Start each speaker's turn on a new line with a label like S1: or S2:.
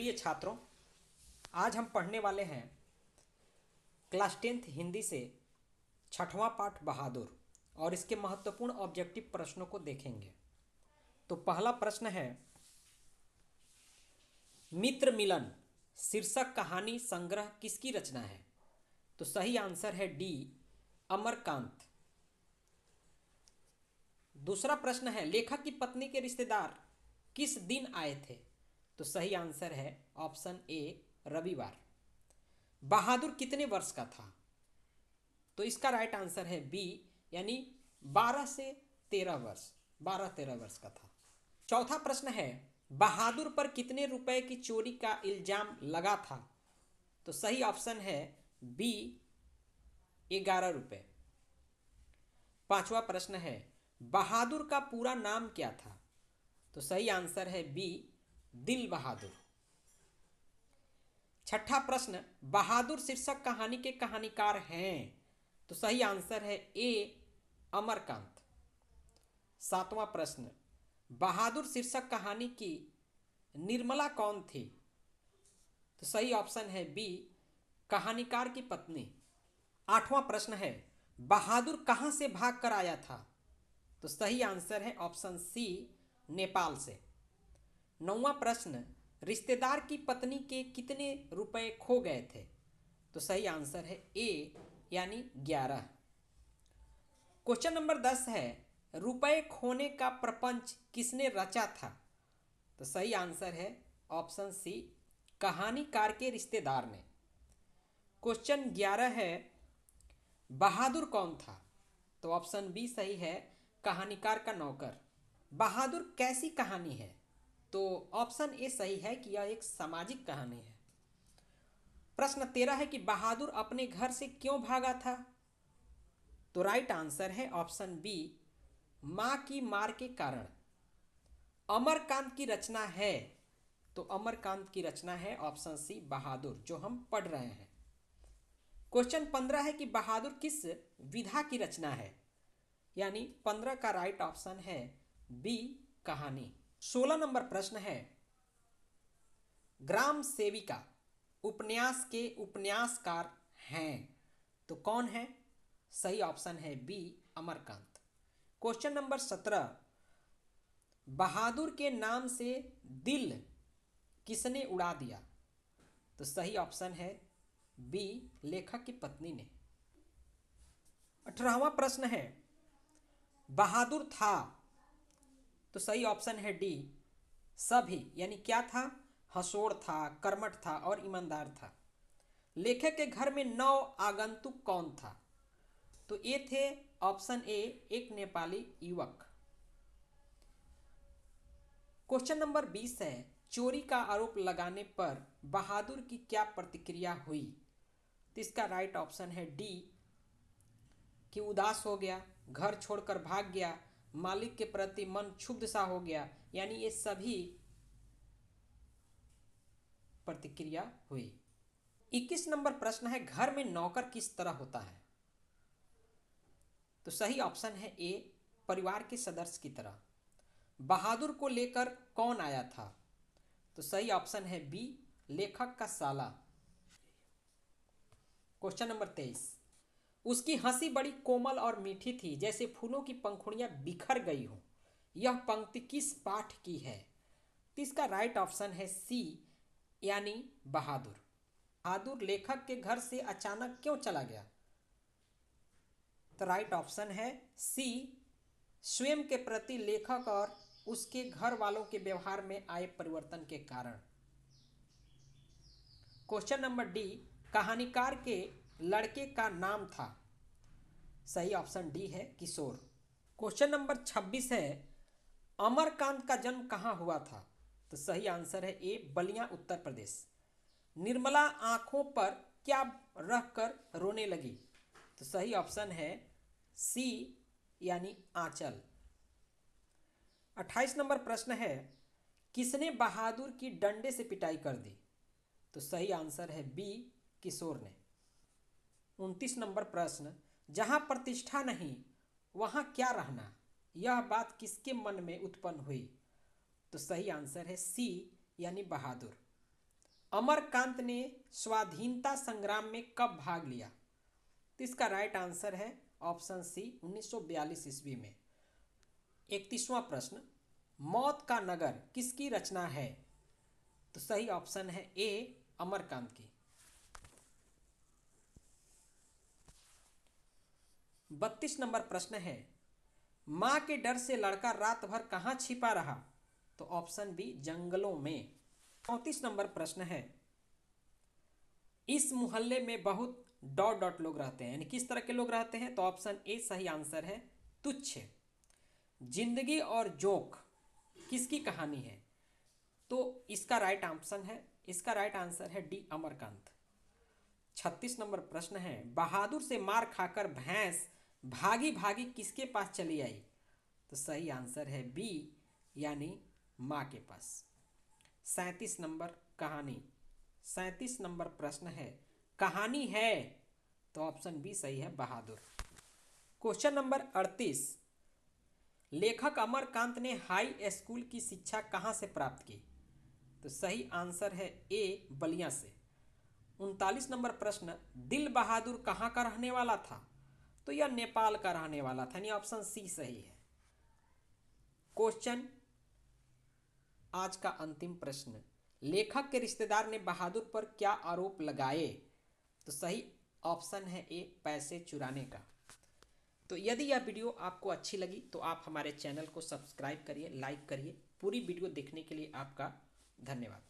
S1: प्रिय छात्रों, आज हम पढ़ने वाले हैं क्लास 10th हिंदी से छठवां पाठ बहादुर और इसके महत्वपूर्ण ऑब्जेक्टिव प्रश्नों को देखेंगे। तो पहला प्रश्न है, मित्र मिलन शीर्षक कहानी संग्रह किसकी रचना है? तो सही आंसर है डी, अमरकांत। दूसरा प्रश्न है, लेखक की पत्नी के रिश्तेदार किस दिन आए थे? तो सही आंसर है ऑप्शन ए, रविवार। बहादुर कितने वर्ष का था? तो इसका राइट आंसर है बी, यानी 12 से 13 वर्ष, 12-13 वर्ष का था। चौथा प्रश्न है, बहादुर पर कितने रुपए की चोरी का इल्जाम लगा था? तो सही ऑप्शन है बी, 11 रुपए। पांचवा प्रश्न है, बहादुर का पूरा नाम क्या था? तो सही आंसर है बी, दिल बहादुर। छठा प्रश्न, बहादुर शीर्षक कहानी के कहानीकार हैं? तो सही आंसर है ए, अमरकांत। सातवां प्रश्न, बहादुर शीर्षक कहानी की निर्मला कौन थी? तो सही ऑप्शन है बी, कहानीकार की पत्नी। आठवां प्रश्न है, बहादुर कहां से भाग कर आया था? तो सही आंसर है ऑप्शन सी, नेपाल से। नौवां प्रश्न, रिश्तेदार की पत्नी के कितने रुपए खो गए थे? तो सही आंसर है ए, यानी 11। क्वेश्चन नंबर 10 है, रुपए खोने का प्रपंच किसने रचा था? तो सही आंसर है ऑप्शन सी, कहानीकार के रिश्तेदार ने। क्वेश्चन 11 है, बहादुर कौन था? तो ऑप्शन बी सही है, कहानीकार का नौकर। बहादुर कैसी कहानी है? तो ऑप्शन ए सही है कि यह एक सामाजिक कहानी है। प्रश्न 13 है कि बहादुर अपने घर से क्यों भागा था? तो राइट आंसर है ऑप्शन बी, मां की मार के कारण। अमरकांत की रचना है? तो अमरकांत की रचना है ऑप्शन सी, बहादुर, जो हम पढ़ रहे हैं। क्वेश्चन 15 है कि बहादुर किस विधा की रचना है? यानी 15 का राइट ऑप्शन है बी, कहानी। 16 नंबर प्रश्न है, ग्राम सेविका उपन्यास के उपन्यासकार हैं? तो कौन है? सही ऑप्शन है बी, अमरकांत। क्वेश्चन नंबर 17, बहादुर के नाम से दिल किसने उड़ा दिया? तो सही ऑप्शन है बी, लेखक की पत्नी ने। 18वां प्रश्न है, बहादुर था? तो सही ऑप्शन है डी, सभी, यानी क्या था? हंसोड़ था, कर्मठ था और ईमानदार था। लेखक के घर में 9 आगंतुक कौन था? तो ये थे ऑप्शन ए, एक नेपाली युवक। क्वेश्चन नंबर 20 है, चोरी का आरोप लगाने पर बहादुर की क्या प्रतिक्रिया हुई? तो इसका राइट ऑप्शन है डी, कि उदास हो गया, घर छोड़कर भाग गया, मालिक के प्रति मन क्षुब्ध सा हो गया, यानी ये सभी प्रतिक्रिया हुई। 21 नंबर प्रश्न है, घर में नौकर किस तरह होता है? तो सही ऑप्शन है ए, परिवार के सदस्य की तरह। बहादुर को लेकर कौन आया था? तो सही ऑप्शन है बी, लेखक का साला। क्वेश्चन नंबर 23, उसकी हंसी बड़ी कोमल और मीठी थी, जैसे फूलों की पंखुड़ियां बिखर गई हो। यह पंक्ति किस पाठ की है? तो इसका राइट ऑप्शन है सी, यानी बहादुर। बहादुर लेखक के घर से अचानक क्यों चला गया? तो राइट ऑप्शन है सी, स्वयं के प्रति लेखक और उसके घर वालों के व्यवहार में आए परिवर्तन के कारण। क्वेश्चन नंबर डी, कहानीकार के लड़के का नाम था? सही ऑप्शन डी है, किशोर। क्वेश्चन नंबर 26 है, अमरकांत का जन्म कहाँ हुआ था? तो सही आंसर है ए, बलिया, उत्तर प्रदेश। निर्मला आंखों पर क्या रखकर रोने लगी? तो सही ऑप्शन है सी, यानी आंचल। 28 नंबर प्रश्न है, किसने बहादुर की डंडे से पिटाई कर दी? तो सही आंसर है बी, किशोर ने। 29 नंबर प्रश्न, जहां प्रतिष्ठा नहीं वहां क्या रहना? यह बात किसके मन में उत्पन्न हुई? तो सही आंसर है सी, यानी बहादुर। अमरकांत ने स्वाधीनता संग्राम में कब भाग लिया? तो इसका राइट आंसर है ऑप्शन सी 1942 ईस्वी में। 31वां प्रश्न, मौत का नगर किसकी रचना है? तो सही ऑप्शन है ए अमरकांत की। 32 नंबर प्रश्न है, मां के डर से लड़का रात भर कहां छिपा रहा? तो ऑप्शन बी जंगलों में। 34 नंबर प्रश्न है, इस मोहल्ले में बहुत डॉट डॉट लोग रहते हैं, यानी किस तरह के लोग रहते हैं? तो ऑप्शन ए सही आंसर है तुच्छ। जिंदगी और जोक किसकी कहानी है? तो इसका राइट आंसर है डी अमरकांत। 36 नंबर प्रश्न है, बहादुर से मार खाकर भैंस भागी भागी किसके पास चली आई? तो सही आंसर है बी यानी माँ के पास। 37 नंबर प्रश्न है, कहानी है? तो ऑप्शन बी सही है बहादुर। क्वेश्चन नंबर 38, लेखक अमरकांत ने हाई स्कूल की शिक्षा कहाँ से प्राप्त की? तो सही आंसर है ए बलिया से। 39 नंबर प्रश्न, दिल बहादुर कहाँ का रहने वाला था? तो यह नेपाल का रहने वाला था, यानी ऑप्शन सी सही है। क्वेश्चन आज का अंतिम प्रश्न, लेखक के रिश्तेदार ने बहादुर पर क्या आरोप लगाए? तो सही ऑप्शन है ए पैसे चुराने का। तो यदि यह वीडियो आपको अच्छी लगी तो आप हमारे चैनल को सब्सक्राइब करिए, लाइक करिए। पूरी वीडियो देखने के लिए आपका धन्यवाद।